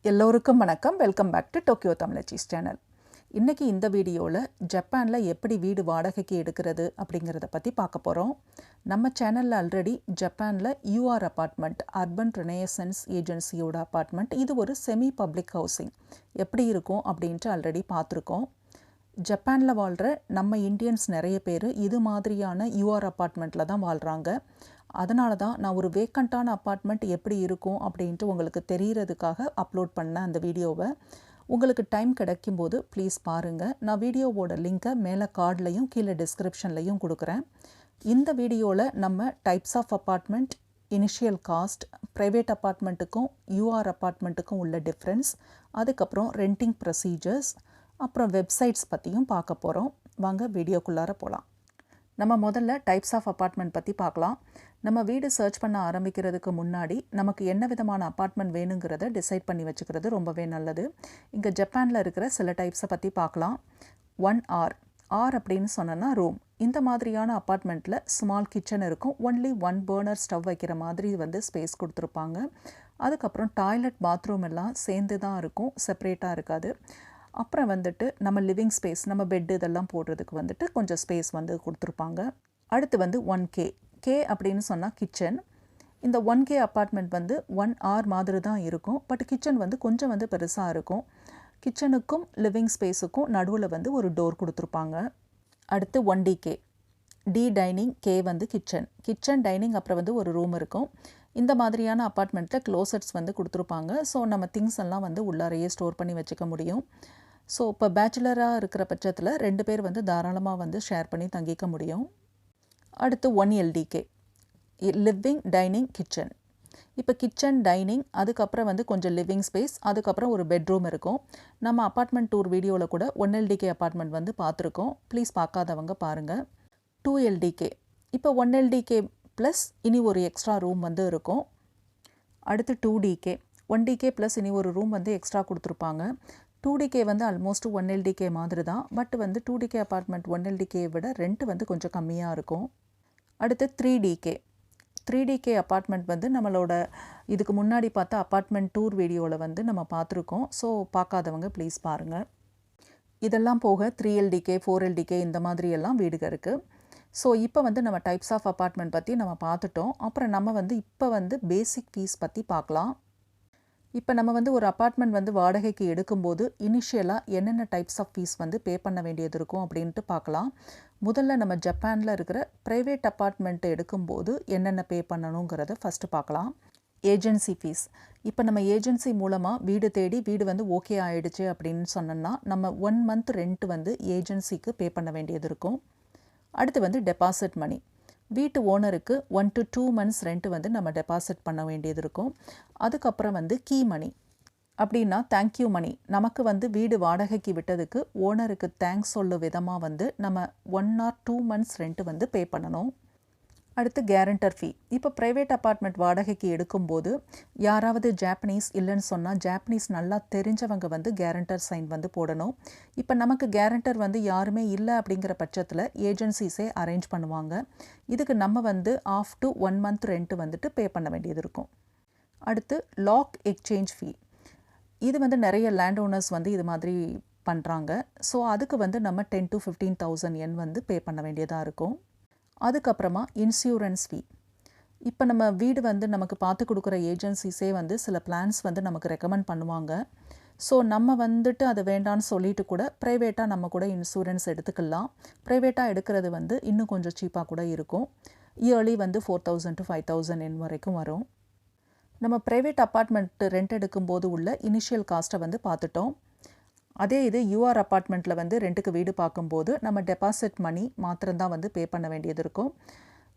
எல்லோருக்கும் வணக்கம். Welcome back to Tokyo Tamizhachis channel. இன்றைக்கி இந்த வீடியோவில் ஜப்பானில் எப்படி வீடு வாடகைக்கு எடுக்கிறது அப்படிங்கிறத பற்றி பார்க்க போகிறோம். நம்ம சேனலில் ஆல்ரெடி ஜப்பானில் யூஆர் அப்பார்ட்மெண்ட், அர்பன் ரெனேசன்ஸ் ஏஜென்சியோட அப்பார்ட்மெண்ட், இது ஒரு செமி பப்ளிக் ஹவுசிங் எப்படி இருக்கும் அப்படின்ட்டு ஆல்ரெடி பார்த்துருக்கோம். ஜப்பானில் வாழ்கிற நம்ம இந்தியன்ஸ் நிறைய பேர் இது மாதிரியான யூஆர் அப்பார்ட்மெண்ட்டில் தான் வாழ்கிறாங்க. அதனால தான் நான் ஒரு வேக்கண்ட்டான அப்பார்ட்மெண்ட் எப்படி இருக்கும் அப்படின்ட்டு உங்களுக்கு தெரிகிறதுக்காக அப்லோட் பண்ணேன் அந்த வீடியோவை. உங்களுக்கு டைம் கிடைக்கும்போது ப்ளீஸ் பாருங்கள். நான் வீடியோவோட லிங்க்கை மேலே கார்ட்லையும் கீழே டிஸ்கிரிப்ஷன்லையும் கொடுக்குறேன். இந்த வீடியோவில் நம்ம types of apartment, initial cost, private அப்பார்ட்மெண்ட்டுக்கும் யூஆர் அப்பார்ட்மெண்ட்டுக்கும் உள்ள டிஃப்ரென்ஸ், அதுக்கப்புறம் ரெண்டிங் ப்ரொசீஜர்ஸ், அப்புறம் வெப்சைட்ஸ் பற்றியும் பார்க்க போகிறோம். வாங்க வீடியோக்குள்ளார போகலாம். நம்ம முதல்ல டைப்ஸ் ஆஃப் அப்பார்ட்மெண்ட் பற்றி பார்க்கலாம். நம்ம வீடு சர்ச் பண்ண ஆரம்பிக்கிறதுக்கு முன்னாடி நமக்கு என்ன விதமான அப்பார்ட்மெண்ட் வேணுங்கிறத டிசைட் பண்ணி வச்சுக்கிறது ரொம்பவே நல்லது. இங்கே ஜப்பானில் இருக்கிற சில டைப்ஸை பற்றி பார்க்கலாம். 1R அப்படின்னு சொன்னோன்னா ரூம். இந்த மாதிரியான அப்பார்ட்மெண்ட்டில் ஸ்மால் கிச்சன் இருக்கும். ஒன்லி 1 பர்னர் ஸ்டவ் வைக்கிற மாதிரி ஸ்பேஸ் கொடுத்துருப்பாங்க. அதுக்கப்புறம் டாய்லெட், பாத்ரூம் எல்லாம் சேர்ந்து தான் இருக்கும், செப்பரேட்டாக இருக்காது. அப்புறம் நம்ம லிவிங் ஸ்பேஸ், நம்ம பெட்டு இதெல்லாம் போடுறதுக்கு கொஞ்சம் ஸ்பேஸ் கொடுத்துருப்பாங்க. அடுத்து 1K அப்படின்னு சொன்னால் கிச்சன். இந்த 1K அப்பார்ட்மெண்ட் 1R மாதிரி தான் இருக்கும். பட் கிச்சன் கொஞ்சம் பெருசாக இருக்கும். கிச்சனுக்கும் லிவிங் ஸ்பேஸுக்கும் நடுவில் ஒரு டோர் கொடுத்துருப்பாங்க. அடுத்து 1DK, D dining, K kitchen dining, அப்புறம் ஒரு ரூம் இருக்கும். இந்த மாதிரியான அப்பார்ட்மெண்ட்டில் க்ளோசட்ஸ் கொடுத்துருப்பாங்க. ஸோ நம்ம திங்ஸ் எல்லாம் உள்ளாரையே ஸ்டோர் பண்ணி வச்சுக்க முடியும். ஸோ இப்போ பேச்சுலராக இருக்கிற பட்சத்தில் 2 பேர் தாராளமாக ஷேர் பண்ணி தங்கிக்க முடியும். அடுத்து 1LDK, லிவிங், டைனிங், கிச்சன். இப்போ கிச்சன், டைனிங், அதுக்கப்புறம் கொஞ்சம் லிவிங் ஸ்பேஸ், அதுக்கப்புறம் ஒரு பெட்ரூம் இருக்கும். நம்ம அப்பார்ட்மெண்ட் டூர் வீடியோவில் கூட 1LDK அப்பார்ட்மெண்ட் பார்த்துருக்கோம். ப்ளீஸ் பார்க்காதவங்க பாருங்கள். 2LDK, இப்போ 1LDK ப்ளஸ் இனி ஒரு எக்ஸ்ட்ரா ரூம் இருக்கும். அடுத்து 2DK, 1DK ப்ளஸ் இனி ஒரு ரூம் எக்ஸ்ட்ரா கொடுத்துருப்பாங்க. 2DK ஆல்மோஸ்ட் 1LDK மாதிரி தான். பட் 2DK அப்பார்ட்மெண்ட் 1LDKயை விட ரெண்ட் கொஞ்சம் கம்மியாக இருக்கும். அடுத்து 3DK அப்பார்ட்மெண்ட் நம்மளோட இதுக்கு முன்னாடி பார்த்த அப்பார்ட்மெண்ட் டூர் வீடியோவில் நம்ம பார்த்துருக்கோம். ஸோ பார்க்காதவங்க ப்ளீஸ் பாருங்கள். இதெல்லாம் போக 3LDK, 4LDK இந்த மாதிரியெல்லாம் வீடுகள் இருக்குது. ஸோ இப்போ நம்ம டைப்ஸ் ஆஃப் அப்பார்ட்மெண்ட் பற்றி நம்ம பார்த்துட்டோம். அப்புறம் நம்ம இப்போ பேசிக் ஃபீஸ் பற்றி பார்க்கலாம். இப்போ நம்ம ஒரு அப்பார்ட்மெண்ட் வாடகைக்கு எடுக்கும்போது இனிஷியலாக என்னென்ன டைப்ஸ் ஆஃப் ஃபீஸ் பே பண்ண வேண்டியது இருக்கும் அப்படின்ட்டு பார்க்கலாம். முதல்ல நம்ம ஜப்பானில் இருக்கிற ப்ரைவேட் அப்பார்ட்மெண்ட்டை எடுக்கும்போது என்னென்ன பே பண்ணணுங்கிறத ஃபஸ்ட்டு பார்க்கலாம். Agency fees. இப்போ நம்ம ஏஜென்சி மூலமாக வீடு தேடி வீடு ஓகே ஆகிடுச்சு அப்படின்னு சொன்னோன்னா நம்ம 1 மந்த் ரெண்ட் ஏஜென்சிக்கு பே பண்ண வேண்டியது இருக்கும். அடுத்து டெபாசிட் மணி. வீட்டு ஓனருக்கு 1 to 2 months ரெண்ட் நம்ம டெபாசிட் பண்ண வேண்டியது இருக்கும். அதுக்கப்புறம் கீ மணி அப்படின்னா தேங்க்யூ மணி. நமக்கு வீடு வாடகைக்கு விட்டதுக்கு ஓனருக்கு தேங்க்ஸ் சொல்லும் விதமாக நம்ம 1 or 2 months ரெண்ட் பே பண்ணணும். அடுத்து கேரண்டர் ஃபீ. இப்போ ப்ரைவேட் அப்பார்ட்மெண்ட் வாடகைக்கு எடுக்கும்போது யாராவது ஜாப்பனீஸ் இல்லைன்னு சொன்னால் ஜாப்பனீஸ் நல்லா தெரிஞ்சவங்க கேரண்டர் சைன் போடணும். இப்போ நமக்கு கேரண்டர் யாருமே இல்லை அப்படிங்கிற பட்சத்தில் ஏஜென்சிஸே அரேஞ்ச் பண்ணுவாங்க. இதுக்கு நம்ம half to 1 month rent pay பண்ண வேண்டியது இருக்கும். அடுத்து லாக் எக்ஸ்சேஞ்ச் ஃபீ. இது நிறைய லேண்ட் ஓனர்ஸ் இது மாதிரி பண்ணுறாங்க. ஸோ அதுக்கு நம்ம 10 to 15,000 yen பே பண்ண வேண்டியதாக இருக்கும். அதுக்கப்புறமா இன்சூரன்ஸ் ஃபீ. இப்போ நம்ம வீடு நமக்கு பார்த்து கொடுக்குற ஏஜென்சிஸே சில பிளான்ஸ் நமக்கு ரெக்கமெண்ட் பண்ணுவாங்க. ஸோ நம்ம அதை வேண்டான்னு சொல்லிட்டு கூட ப்ரைவேட்டாக நம்ம கூட இன்சூரன்ஸ் எடுத்துக்கலாம். ப்ரைவேட்டாக எடுக்கிறது இன்னும் கொஞ்சம் சீப்பாக கூட இருக்கும். இயர்லி 4,000 to 5,000 yen வரைக்கும் வரும். நம்ம ப்ரைவேட் அப்பார்ட்மெண்ட் ரெண்ட் எடுக்கும்போது உள்ள இனிஷியல் காஸ்ட்டை பார்த்துட்டோம். அதே இது யூஆர் அப்பார்ட்மெண்ட்டில் ரெண்ட்டுக்கு வீடு பார்க்கும்போது நம்ம டெபாசிட் மணி மாத்திரம்தான் பே பண்ண வேண்டியது இருக்கும்.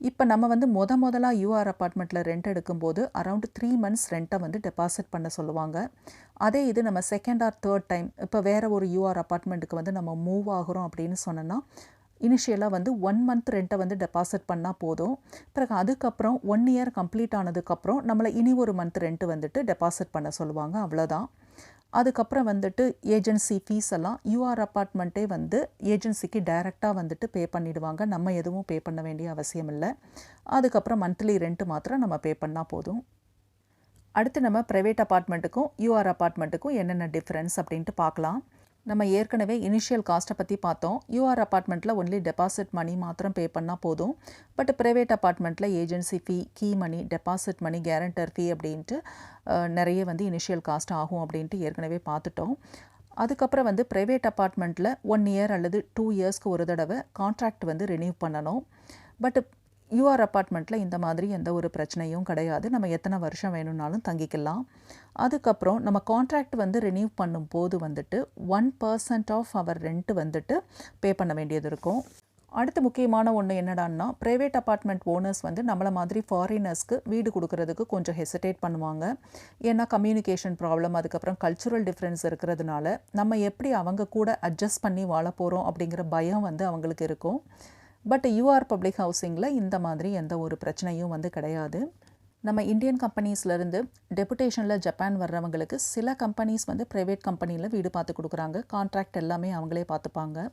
இப்போ நம்ம முதலாக யூஆர் அப்பார்ட்மெண்ட்டில் ரெண்ட் எடுக்கும்போது அரவுண்ட் 3 months ரெண்ட்டை டெபாசிட் பண்ண சொல்லுவாங்க. அதே இது நம்ம செகண்ட் ஆர் தேர்ட் டைம் இப்போ வேறு ஒரு யூஆர் அப்பார்ட்மெண்ட்டுக்கு நம்ம மூவ் ஆகிறோம் அப்படின்னு சொன்னோன்னா இனிஷியலாக 1 month ரெண்ட்டை டெபாசிட் பண்ணால் போதும். பிறகு அதுக்கப்புறம் 1 year கம்ப்ளீட் ஆனதுக்கப்புறம் நம்மளை இனி ஒரு மந்த் ரெண்ட்டு டெபாசிட் பண்ண சொல்லுவாங்க. அவ்வளோதான். அதுக்கப்புறம் ஏஜென்சி ஃபீஸ் எல்லாம் யூஆர் அப்பார்ட்மெண்ட்டே ஏஜென்சிக்கு டைரெக்டாக பே பண்ணிவிடுவாங்க. நம்ம எதுவும் பே பண்ண வேண்டிய அவசியம் இல்லை. அதுக்கப்புறம் மந்த்லி ரெண்ட் மாத்திரம் நம்ம பே பண்ணால் போதும். அடுத்து நம்ம ப்ரைவேட் அப்பார்ட்மெண்ட்டுக்கும் யூஆர் அப்பார்ட்மெண்ட்டுக்கும் என்னென்ன டிஃப்ரென்ஸ் அப்படின்ட்டு பார்க்கலாம். நம்ம ஏற்கனவே இனிஷியல் காஸ்ட்டை பற்றி பார்த்தோம். யூஆர் அப்பார்ட்மெண்ட்டில் ஒன்லி டெபாசிட் மணி மாத்திரம் பே பண்ணால் போதும். பட் ப்ரைவேட் அப்பார்ட்மெண்ட்டில் agency fee, key money, deposit money, guarantor fee அப்படின்ட்டு நிறைய வந்து இனிஷியல் காஸ்ட் ஆகும் அப்படின்ட்டு ஏற்கனவே பார்த்துட்டோம். அதுக்கப்புறம் வந்து ப்ரைவேட் அப்பார்ட்மெண்ட்டில் 1 இயர் அல்லது 2 இயர்ஸ்க்கு ஒரு தடவை கான்ட்ராக்ட் வந்து ரினியூ பண்ணணும். பட் யூஆர் அப்பார்ட்மெண்ட்டில் இந்த மாதிரி எந்த ஒரு பிரச்சனையும் கிடையாது. நம்ம எத்தனை வருஷம் வேணும்னாலும் தங்கிக்கலாம். அதுக்கப்புறம் நம்ம கான்ட்ராக்ட் வந்து ரினியூ பண்ணும்போது வந்துட்டு 1% ஆஃப் அவர் ரெண்ட் வந்துட்டு பே பண்ண வேண்டியது இருக்கும். அடுத்து முக்கியமான ஒன்று என்னடான்னா, ப்ரைவேட் அப்பார்ட்மெண்ட் ஓனர்ஸ் வந்து நம்மளை மாதிரி ஃபாரினர்ஸ்க்கு வீடு கொடுக்கறதுக்கு கொஞ்சம் ஹெசிடேட் பண்ணுவாங்க. ஏன்னா கம்யூனிகேஷன் ப்ராப்ளம், அதுக்கப்புறம் கல்ச்சுரல் டிஃப்ரென்ஸ் இருக்கிறதுனால நம்ம எப்படி அவங்க கூட அட்ஜஸ்ட் பண்ணி வாழ போகிறோம் அப்படிங்கிற பயம் வந்து அவங்களுக்கு இருக்கும். பட் யூஆர் பப்ளிக் ஹவுசிங்கில் இந்த மாதிரி எந்த ஒரு பிரச்சனையும் வந்து கிடையாது. நம்ம இந்தியன் கம்பெனிஸ்லேருந்து டெபுடேஷனில் ஜப்பான் வர்றவங்களுக்கு சில கம்பெனிஸ் வந்து ப்ரைவேட் கம்பெனியில் வீடு பார்த்து கொடுக்குறாங்க. கான்ட்ராக்ட் எல்லாமே அவங்களே பார்த்துப்பாங்க.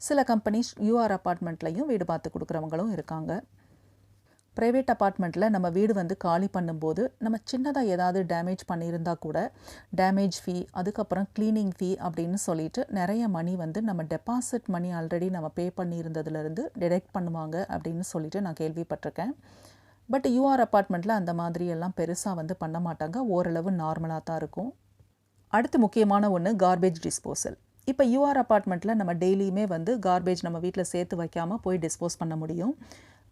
சில கம்பெனிஸ் யூஆர் அப்பார்ட்மெண்ட்லையும் வீடு பார்த்து கொடுக்குறவங்களும் இருக்காங்க. ப்ரைவேட் அப்பார்ட்மெண்ட்டில் நம்ம வீடு வந்து காலி பண்ணும்போது நம்ம சின்னதாக ஏதாவது டேமேஜ் பண்ணியிருந்தால் கூட டேமேஜ் ஃபீ, அதுக்கப்புறம் க்ளீனிங் ஃபீ அப்படின்னு சொல்லிட்டு நிறைய மணி வந்து நம்ம டெபாசிட் மணி ஆல்ரெடி நம்ம பே பண்ணியிருந்ததுலேருந்து டிடெக்ட் பண்ணுவாங்க அப்படின்னு சொல்லிட்டு நான் கேள்விப்பட்டிருக்கேன். பட் யூஆர் அப்பார்ட்மெண்ட்டில் அந்த மாதிரி எல்லாம் பெருசாக வந்து பண்ண மாட்டாங்க. ஓரளவு நார்மலாக தான் இருக்கும். அடுத்து முக்கியமான ஒன்று கார்பேஜ் டிஸ்போசல். இப்போ யூஆர் அப்பார்ட்மெண்ட்டில் நம்ம டெய்லியுமே வந்து கார்பேஜ் நம்ம வீட்டில் சேர்த்து வைக்காமல் போய் டிஸ்போஸ் பண்ண முடியும்.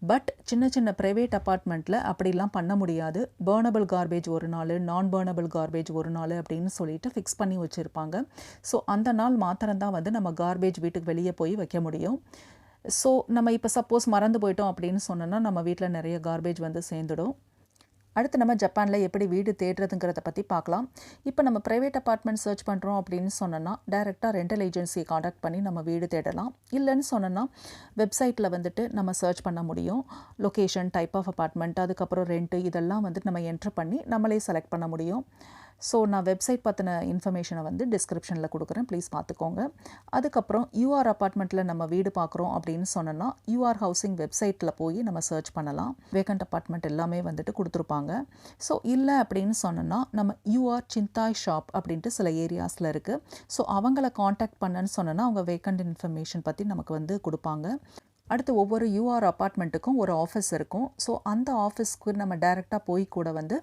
பட் சின்ன சின்ன ப்ரைவேட் அப்பார்ட்மெண்ட்டில் அப்படிலாம் பண்ண முடியாது. பர்னபிள் கார்பேஜ் ஒரு நாள், நான் பர்னபிள் கார்பேஜ் ஒரு நாள் அப்படின்னு சொல்லிட்டு ஃபிக்ஸ் பண்ணி வச்சுருப்பாங்க. ஸோ அந்த நாள் மாத்திரம்தான் வந்து நம்ம கார்பேஜ் வீட்டுக்கு வெளியே போய் வைக்க முடியும். ஸோ நம்ம இப்போ சப்போஸ் மறந்து போயிட்டோம் அப்படின்னு சொன்னோன்னா நம்ம வீட்டில் நிறைய கார்பேஜ் வந்து சேர்ந்துடும். அடுத்து நம்ம ஜப்பானில் எப்படி வீடு தேடுறதுங்கிறத பற்றி பார்க்கலாம். இப்போ நம்ம ப்ரைவேட் அப்பார்ட்மெண்ட் சர்ச் பண்ணுறோம் அப்படின்னு சொன்னோன்னா டைரெக்டாக ரெண்டல் ஏஜென்சியை காண்டாக்ட் பண்ணி நம்ம வீடு தேடலாம். இல்லைன்னு சொன்னோன்னா வெப்சைட்டில் வந்துட்டு நம்ம சர்ச் பண்ண முடியும். லொக்கேஷன், டைப் ஆஃப் அப்பார்ட்மெண்ட், அதுக்கப்புறம் ரெண்ட்டு, இதெல்லாம் வந்துட்டு நம்ம என்ட்ரு பண்ணி நம்மளே செலக்ட் பண்ண முடியும். ஸோ நான் வெப்சைட் பற்றின இன்ஃபர்மேஷனை வந்து டிஸ்கிரிப்ஷனில் கொடுக்குறேன், ப்ளீஸ் பார்த்துக்கோங்க. அதுக்கப்புறம் யூஆர் அப்பார்ட்மெண்ட்டில் நம்ம வீடு பார்க்குறோம் அப்படின்னு சொன்னோன்னா யூஆர் ஹவுசிங் வெப்சைட்டில் போய் நம்ம சர்ச் பண்ணலாம். வேக்கண்ட் அப்பார்ட்மெண்ட் எல்லாமே வந்துட்டு கொடுத்துருப்பாங்க. ஸோ இல்லை அப்படின்னு சொன்னோன்னா நம்ம யூஆர் சிந்தாய் ஷாப் அப்படின்ட்டு சில ஏரியாஸில் இருக்குது. ஸோ அவங்கள காண்டாக்ட் பண்ணன்னு சொன்னோன்னா அவங்க வேக்கண்ட் இன்ஃபர்மேஷன் பற்றி நமக்கு வந்து கொடுப்பாங்க. அடுத்து ஒவ்வொரு யூஆர் அப்பார்ட்மெண்ட்டுக்கும் ஒரு ஆஃபீஸ் இருக்கும். ஸோ அந்த ஆஃபீஸ்க்கு நம்ம டைரெக்டாக போய் கூட வந்து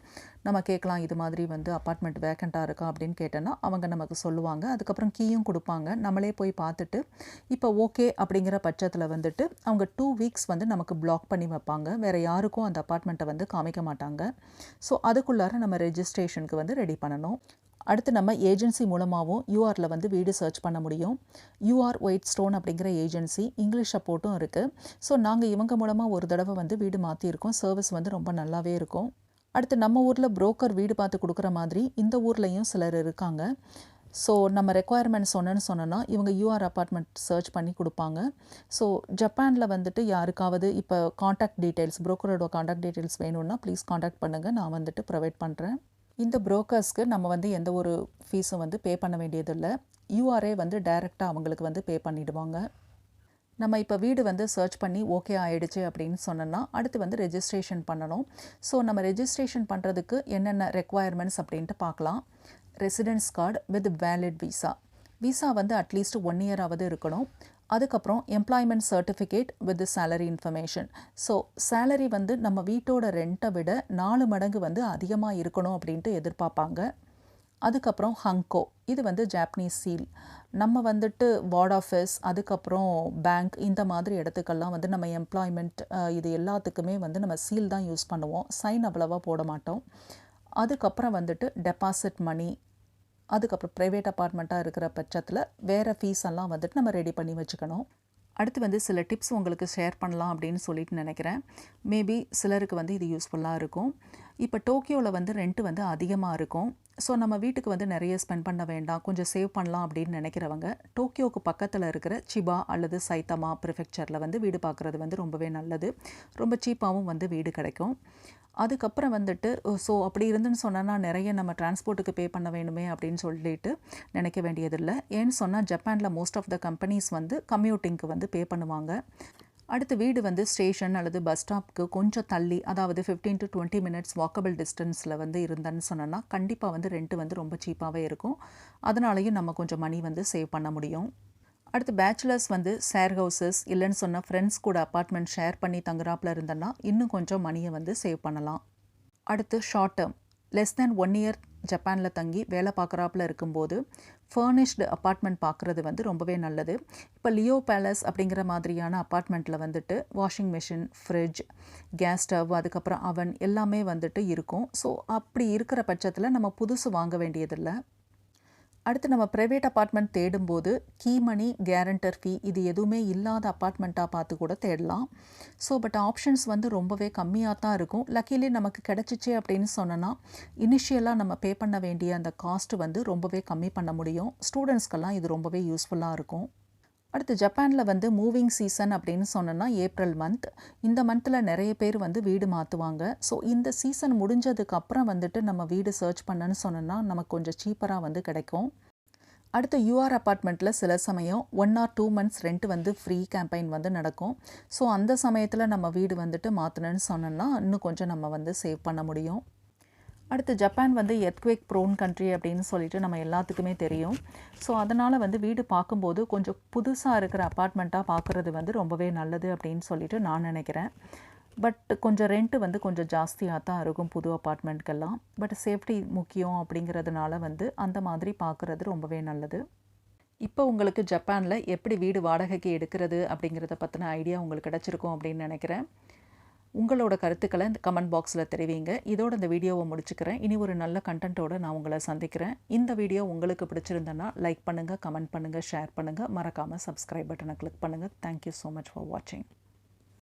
நம்ம கேட்கலாம், இது மாதிரி வந்து அப்பார்ட்மெண்ட் வேக்கண்ட்டாக இருக்கா அப்படின்னு கேட்டோன்னா அவங்க நமக்கு சொல்லுவாங்க. அதுக்கப்புறம் கீயும் கொடுப்பாங்க. நம்மளே போய் பார்த்துட்டு இப்போ ஓகே அப்படிங்கிற பட்சத்தில் வந்துட்டு அவங்க 2 வீக்ஸ் வந்து நமக்கு பிளாக் பண்ணி வைப்பாங்க. வேறு யாருக்கும் அந்த அப்பார்ட்மெண்ட்டை வந்து காமிக்க மாட்டாங்க. ஸோ அதுக்குள்ளார நம்ம ரெஜிஸ்ட்ரேஷனுக்கு வந்து ரெடி பண்ணணும். அடுத்து நம்ம ஏஜென்சி மூலமாகவும் யூஆரில் வந்து வீடு சர்ச் பண்ண முடியும். யூஆர் Whitestone அப்படிங்கிற ஏஜென்சி இங்கிலீஷ் சப்போர்ட்டும் இருக்குது. ஸோ நாங்கள் இவங்க மூலமாக ஒரு தடவை வந்து வீடு மாற்றியிருக்கோம். சர்வீஸ் வந்து ரொம்ப நல்லாவே இருக்கும். அடுத்து நம்ம ஊரில் புரோக்கர் வீடு பார்த்து கொடுக்குற மாதிரி இந்த ஊர்லேயும் சிலர் இருக்காங்க. ஸோ நம்ம ரெக்குவயர்மெண்ட் சொன்னோன்னா இவங்க யூஆர் அப்பார்ட்மெண்ட் சர்ச் பண்ணி கொடுப்பாங்க. ஸோ ஜப்பானில் வந்துட்டு யாருக்காவது இப்போ காண்டாக்ட் டீட்டெயில்ஸ், புரோக்கரோட காண்டாக்ட் டீட்டெயில்ஸ் வேணும்னா ப்ளீஸ் காண்டாக்ட் பண்ணுங்கள், நான் வந்துட்டு ப்ரொவைட் பண்ணுறேன். இந்த புரோக்கர்ஸ்க்கு நம்ம வந்து எந்த ஒரு ஃபீஸும் வந்து பே பண்ண வேண்டியதில்லை. யூஆரே வந்து டைரெக்டாக அவங்களுக்கு வந்து பே பண்ணிவிடுவாங்க. நம்ம இப்போ வீடு வந்து சர்ச் பண்ணி ஓகே ஆகிடுச்சு அப்படின்னு சொன்னோன்னா அடுத்து வந்து ரெஜிஸ்ட்ரேஷன் பண்ணணும். ஸோ நம்ம ரெஜிஸ்ட்ரேஷன் பண்ணுறதுக்கு என்னென்ன ரெக்குவயர்மெண்ட்ஸ் அப்படின்ட்டு பார்க்கலாம். Residence card with valid visa. Visa வந்து அட்லீஸ்ட் 1 இயராவது இருக்கணும். அதுக்கப்புறம் employment certificate with salary information. So salary வந்து நம்ம வீட்டோட ரெண்ட்டை விட 4 மடங்கு வந்து அதிகமாக இருக்கணும் அப்படின்ட்டு எதிர்பார்ப்பாங்க. அதுக்கப்புறம் ஹங்கோ, இது வந்து ஜாப்பனீஸ் சீல். நம்ம வந்துட்டு வார்ட் ஆஃபீஸ், அதுக்கப்புறம் பேங்க், இந்த மாதிரி இடத்துக்கெல்லாம் வந்து நம்ம எம்ப்ளாய்மெண்ட் இது எல்லாத்துக்குமே வந்து நம்ம சீல் தான் யூஸ் பண்ணுவோம். சைன் அவ்வளவா போட மாட்டோம். அதுக்கப்புறம் வந்துட்டு டெபாசிட் மணி, அதுக்கப்புறம் ப்ரைவேட் அப்பார்ட்மெண்ட்டாக இருக்கிற பட்சத்தில் வேறு ஃபீஸ் எல்லாம் வந்துட்டு நம்ம ரெடி பண்ணி வச்சுக்கணும். அடுத்து வந்து சில டிப்ஸ் உங்களுக்கு ஷேர் பண்ணலாம் அப்படின்னு சொல்லிட்டு நினைக்கிறேன். மேபி சிலருக்கு வந்து இது யூஸ்ஃபுல்லாக இருக்கும். இப்போ டோக்கியோவில் வந்து ரெண்ட்டு வந்து அதிகமாக இருக்கும். ஸோ நம்ம வீட்டுக்கு வந்து நிறைய ஸ்பெண்ட் பண்ண வேண்டாம், கொஞ்சம் சேவ் பண்ணலாம் அப்படின்னு நினைக்கிறவங்க டோக்கியோவுக்கு பக்கத்தில் இருக்கிற சிபா அல்லது சைத்தமா ப்ரிஃபெக்சரில் வந்து வீடு பார்க்குறது வந்து ரொம்பவே நல்லது. ரொம்ப சீப்பாகவும் வந்து வீடு கிடைக்கும். அதுக்கப்புறம் வந்துட்டு ஸோ அப்படி இருந்துன்னு சொன்னால் நிறைய நம்ம டிரான்ஸ்போர்ட்டுக்கு பே பண்ண வேணுமே அப்படின்னு சொல்லிட்டு நினைக்க வேண்டியதில்லை. ஏன்னு சொன்னால் ஜப்பானில் மோஸ்ட் ஆஃப் த கம்பெனிஸ் வந்து கம்யூட்டிங்க்கு வந்து பே பண்ணுவாங்க. அடுத்து வீடு வந்து ஸ்டேஷன் அல்லது பஸ் ஸ்டாப்க்கு கொஞ்சம் தள்ளி, அதாவது 15 to 20 மினிட்ஸ் வாக்கபிள் டிஸ்டன்ஸில் வந்து இருந்தேன்னு சொன்னோன்னா கண்டிப்பாக வந்து ரெண்ட் வந்து ரொம்ப சீப்பாகவே இருக்கும். அதனாலையும் நம்ம கொஞ்சம் மணி வந்து சேவ் பண்ண முடியும். அடுத்து பேச்சுலர்ஸ் வந்து ஷேர் ஹவுசஸ் இல்லைன்னு சொன்னால் ஃப்ரெண்ட்ஸ் கூட அப்பார்ட்மெண்ட் ஷேர் பண்ணி தங்குறாப்புல இருந்தோன்னா இன்னும் கொஞ்சம் மணியை வந்து சேவ் பண்ணலாம். அடுத்து short term less than 1 year ஜப்பானில் தங்கி வேலை பார்க்குறாப்புல இருக்கும்போது ஃபர்னிஷ்டு அப்பார்ட்மெண்ட் பார்க்குறது வந்து ரொம்பவே நல்லது. இப்போ லியோ பேலஸ் அப்படிங்கிற மாதிரியான அப்பார்ட்மெண்ட்டில் வந்துட்டு washing machine, fridge, gas stove, அதுக்கப்புறம் அவன் எல்லாமே வந்துட்டு இருக்கும். ஸோ அப்படி இருக்கிற பட்சத்தில் நம்ம புதுசு வாங்க வேண்டியதில்லை. அடுத்து நம்ம ப்ரைவேட் அப்பார்ட்மெண்ட் தேடும்போது கீ மணி, கேரண்டர் ஃபீ இது எதுவுமே இல்லாத அப்பார்ட்மெண்ட்டாக பார்த்து கூட தேடலாம். ஸோ பட் ஆப்ஷன்ஸ் வந்து ரொம்பவே கம்மியாக தான் இருக்கும். லக்கிலி நமக்கு கிடச்சிச்சு அப்படின்னு சொன்னோன்னா இனிஷியலாக நம்ம பே பண்ண வேண்டிய அந்த காஸ்ட் வந்து ரொம்பவே கம்மி பண்ண முடியும். ஸ்டூடெண்ட்ஸ்க்கெல்லாம் இது ரொம்பவே யூஸ்ஃபுல்லாக இருக்கும். அடுத்து ஜப்பானில் வந்து மூவிங் சீசன் அப்படின்னு சொன்னோன்னா ஏப்ரல் மந்த். இந்த மந்தில் நிறைய பேர் வந்து வீடு மாற்றுவாங்க. ஸோ இந்த சீசன் முடிஞ்சதுக்கப்புறம் வந்துட்டு நம்ம வீடு சர்ச் பண்ணன்னு சொன்னோன்னா நமக்கு கொஞ்சம் சீப்பராக வந்து கிடைக்கும். அடுத்து யூஆர் அப்பார்ட்மெண்ட்டில் சில சமயம் 1 or 2 months ரெண்ட் வந்து ஃப்ரீ கேம்பெயின் வந்து நடக்கும். ஸோ அந்த சமயத்தில் நம்ம வீடு வந்துட்டு மாற்றணுன்னு சொன்னோன்னா இன்னும் கொஞ்சம் நம்ம வந்து சேவ் பண்ண முடியும். அடுத்து ஜப்பான் வந்து எர்த்குவேக் ப்ரோன் கண்ட்ரி அப்படின்னு சொல்லிட்டு நம்ம எல்லாத்துக்குமே தெரியும். ஸோ அதனால் வந்து வீடு பார்க்கும்போது கொஞ்சம் புதுசாக இருக்கிற அப்பார்ட்மெண்ட்டாக பார்க்குறது வந்து ரொம்பவே நல்லது அப்படின்னு சொல்லிட்டு நான் நினைக்கிறேன். பட் கொஞ்சம் ரெண்ட்டு வந்து கொஞ்சம் ஜாஸ்தியாக தான் இருக்கும் புது அப்பார்ட்மெண்ட்கெல்லாம். பட் சேஃப்டி முக்கியம் அப்படிங்கிறதுனால வந்து அந்த மாதிரி பார்க்குறது ரொம்பவே நல்லது. இப்போ உங்களுக்கு ஜப்பானில் எப்படி வீடு வாடகைக்கு எடுக்கிறது அப்படிங்கிறத பற்றின ஐடியா உங்களுக்கு கிடச்சிருக்கும் அப்படின்னு நினைக்கிறேன். உங்களோட கருத்துக்களை இந்த கமெண்ட் பாக்ஸில் தெரிவிங்க. இதோட இந்த வீடியோவை முடிச்சுக்கிறேன். இனி ஒரு நல்ல கண்டென்ட்டோடு நான் உங்களை சந்திக்கிறேன். இந்த வீடியோ உங்களுக்கு பிடிச்சிருந்தனா லைக் பண்ணுங்கள், கமெண்ட் பண்ணுங்கள், ஷேர் பண்ணுங்கள். மறக்காமல் சப்ஸ்கிரைப் பட்டனை கிளிக் பண்ணுங்கள். தேங்க்யூ ஸோ மச் ஃபார் வாட்சிங்.